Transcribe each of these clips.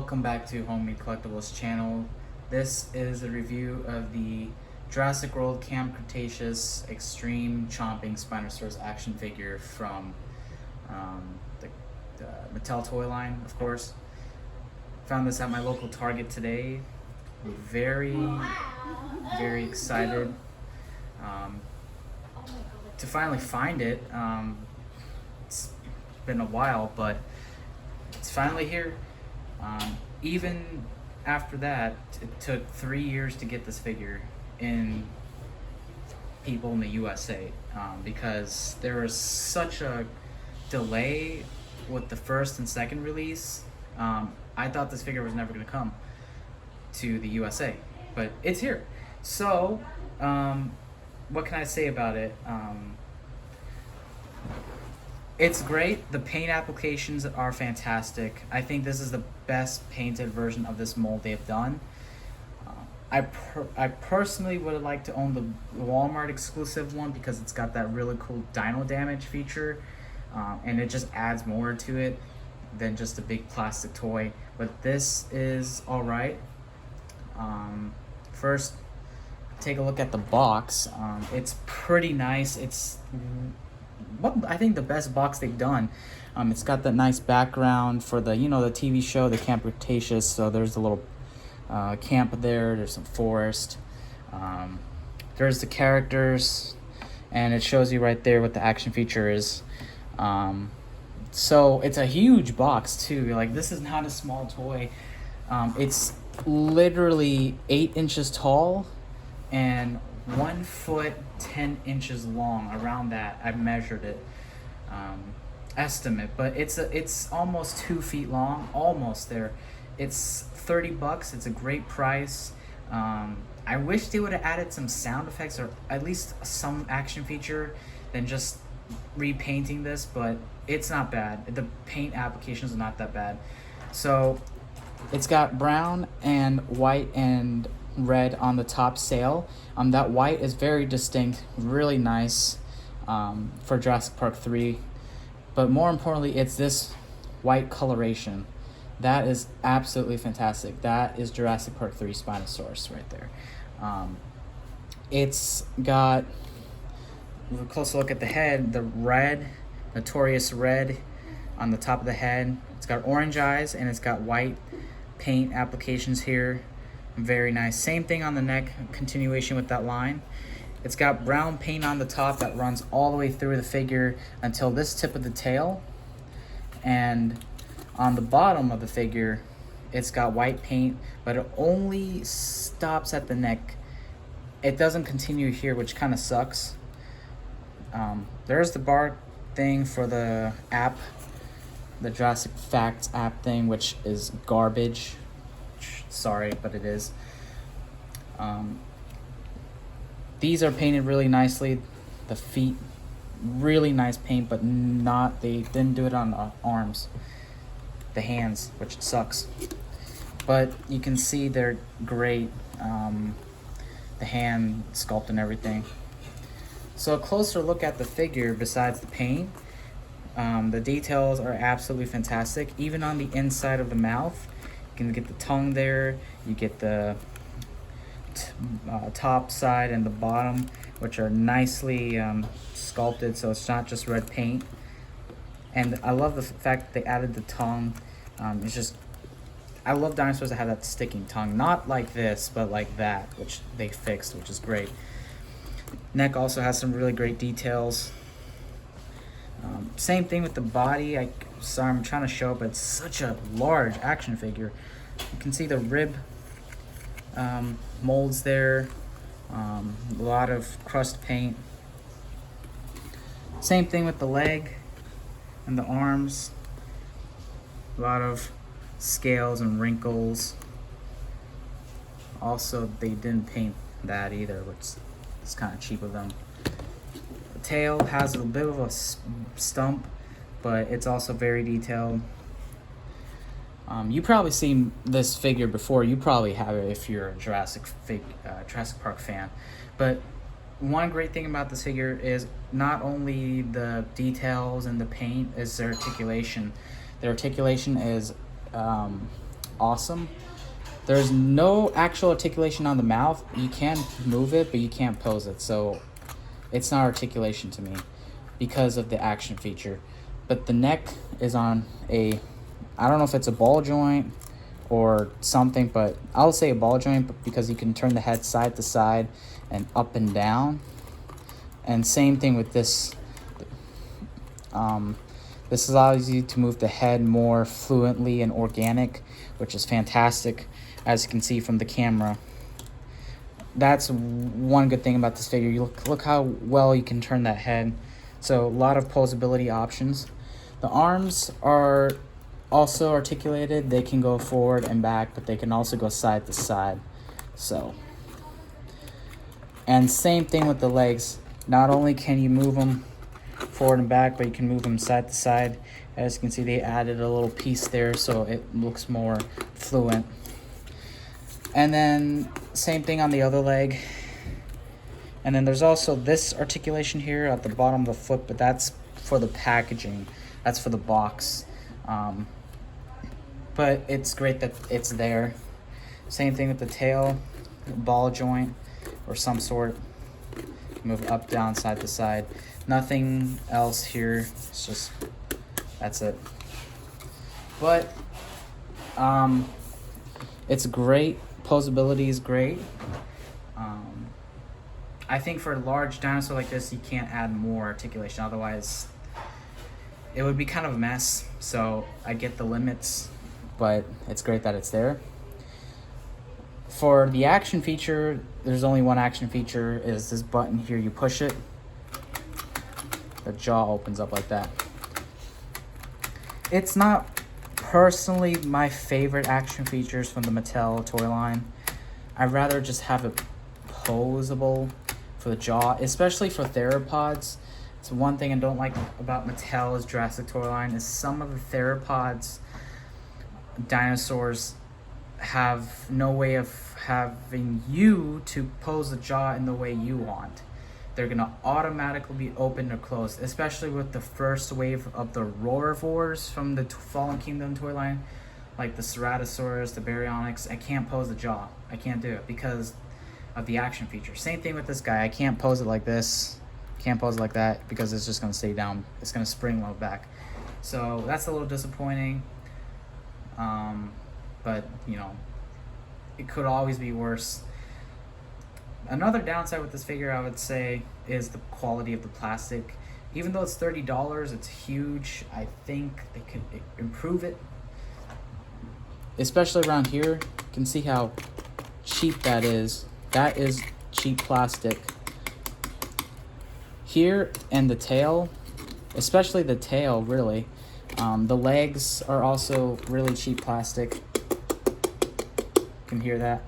Welcome back to Homemade Collectibles channel. This is a review of the Jurassic World Camp Cretaceous Extreme Chomping Spinosaurus action figure from the Mattel toy line, of course. Found this at my local Target today. Very excited to finally find it. It's been a while, but it's finally here. Even after that, it took 3 years to get this figure in people in the USA because there was such a delay with the first and second release. I thought this figure was never going to come to the USA, but it's here. So, what can I say about it? It's great. The paint applications are fantastic. I think this is the best painted version of this mold they've done. I personally would like to own the Walmart exclusive one because it's got that really cool dino damage feature, and it just adds more to it than just a big plastic toy. But this is all right. First, take a look at the box. It's pretty nice. It's I think the best box they've done. It's got that nice background for the the TV show, the Camp Cretaceous. So there's a little camp there. There's some forest. There's the characters, and it shows you right there what the action feature is. So it's a huge box too. Like, this is not a small toy. It's literally 8 inches tall and 1 foot 10 inches long. Around that, I've measured it, estimate, but it's almost 2 feet long, almost there. It's $30. It's a great price. I wish they would have added some sound effects or at least some action feature than just repainting this, but it's not bad. The paint applications are not that bad. So it's got brown and white and red on the top sail. That white is very distinct, really nice for Jurassic Park 3. But more importantly, it's this white coloration. That is absolutely fantastic. That is Jurassic Park 3 Spinosaurus right there. It's got a closer look at the head, the red, notorious red on the top of the head. It's got orange eyes and it's got white paint applications here. Very nice. Same thing on the neck, continuation with that line. It's got brown paint on the top that runs all the way through the figure until this tip of the tail. And on the bottom of the figure, it's got white paint, but it only stops at the neck. It doesn't continue here, which kind of sucks. There's the bar thing for the app, the Jurassic Facts app thing, which is garbage. Sorry, but it is. These are painted really nicely. The feet, really nice paint, but they didn't do it on the arms. The hands, which sucks. But you can see they're great. The hand sculpt and everything. So a closer look at the figure besides the paint. The details are absolutely fantastic. Even on the inside of the mouth, you can get the tongue there. You get the top side and the bottom, which are nicely sculpted, so it's not just red paint. And I love the fact that they added the tongue. I love dinosaurs that have that sticking tongue. Not like this, but like that, which they fixed, which is great. Neck also has some really great details. Same thing with the body. Sorry, I'm trying to show it, but it's such a large action figure. You can see the rib molds there. A lot of crust paint. Same thing with the leg and the arms. A lot of scales and wrinkles. Also, they didn't paint that either, which is kind of cheap of them. The tail has a bit of a stump, but it's also very detailed. You probably seen this figure before. You probably have it if you're a Jurassic Park fan. But one great thing about this figure is not only the details and the paint, is their articulation. Their articulation is awesome. There's no actual articulation on the mouth. You can move it, but you can't pose it. So it's not articulation to me because of the action feature. But the neck is on a, I don't know if it's a ball joint or something, but I'll say a ball joint because you can turn the head side to side and up and down. And same thing with this. This allows you to move the head more fluently and organic, which is fantastic, as you can see from the camera. That's one good thing about this figure. You look how well you can turn that head. So a lot of posability options. The arms are also articulated. They can go forward and back, but they can also go side to side. So, and same thing with the legs. Not only can you move them forward and back, but you can move them side to side. As you can see, they added a little piece there so it looks more fluent. And then same thing on the other leg. And then there's also this articulation here at the bottom of the foot, but that's for the packaging. That's for the box. But it's great that it's there. Same thing with the tail, ball joint or some sort. Move up, down, side to side. Nothing else here. It's just, that's it. But it's great. Posability is great. I think for a large dinosaur like this, you can't add more articulation. Otherwise, it would be kind of a mess. So I get the limits, but it's great that it's there. For the action feature, there's only one action feature, is this button here. You push it, the jaw opens up like that. It's not personally my favorite action features from the Mattel toy line. I'd rather just have it posable for the jaw, especially for theropods. It's one thing I don't like about Mattel's Jurassic toy line is some of the theropods dinosaurs have no way of having you to pose the jaw in the way you want. They're gonna automatically be open or closed, especially with the first wave of the Roarivores from the Fallen Kingdom toy line, like the Ceratosaurus, the Baryonyx. I can't pose the jaw. I can't do it because of the action feature. Same thing with this guy. I can't pose it like this. Can't pose it like that because it's just gonna stay down. It's gonna spring load back. So that's a little disappointing. But you know, it could always be worse. Another downside with this figure, I would say, is the quality of the plastic. Even though it's $30, it's huge. I think they could improve it, especially around here. You can see how cheap that is. That is cheap plastic. Here, and the tail, especially the tail, really. The legs are also really cheap plastic. You can hear that.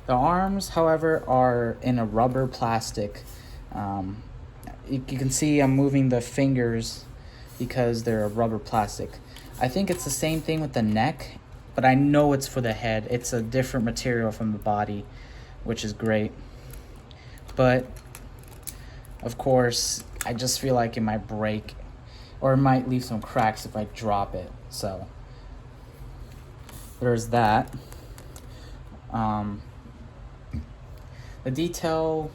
The arms, however, are in a rubber plastic. You can see I'm moving the fingers because they're a rubber plastic. I think it's the same thing with the neck, but I know it's for the head. It's a different material from the body, which is great. But, of course, I just feel like it might break or it might leave some cracks if I drop it. So, there's that. The detail,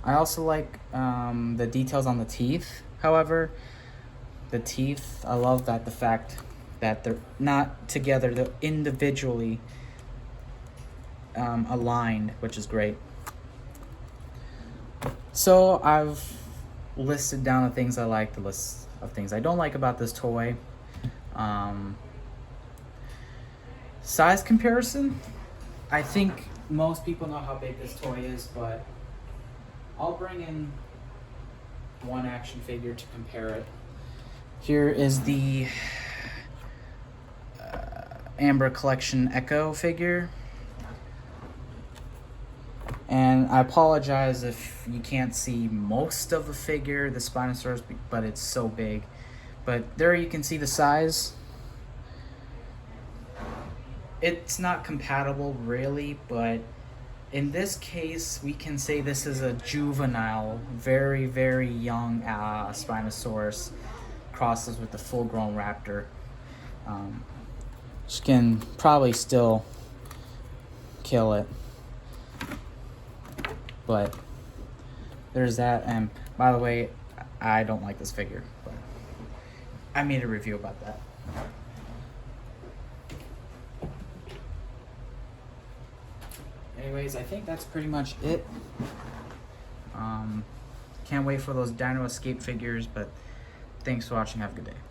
I also like the details on the teeth. However, the teeth, I love that the fact that they're not together, they're individually aligned, which is great. So I've listed down the things I like, the list of things I don't like about this toy. Size comparison, I think most people know how big this toy is, but I'll bring in one action figure to compare it. Here is the Amber Collection Echo figure. And I apologize if you can't see most of the figure, the Spinosaurus, but it's so big. But there you can see the size. It's not compatible really, but in this case, we can say this is a juvenile, very, very young Spinosaurus crosses with the full-grown raptor. which can probably still kill it. But there's that. And by the way, I don't like this figure, but I made a review about that. Anyways, I think that's pretty much it. Can't wait for those Dino Escape figures, but thanks for watching. Have a good day.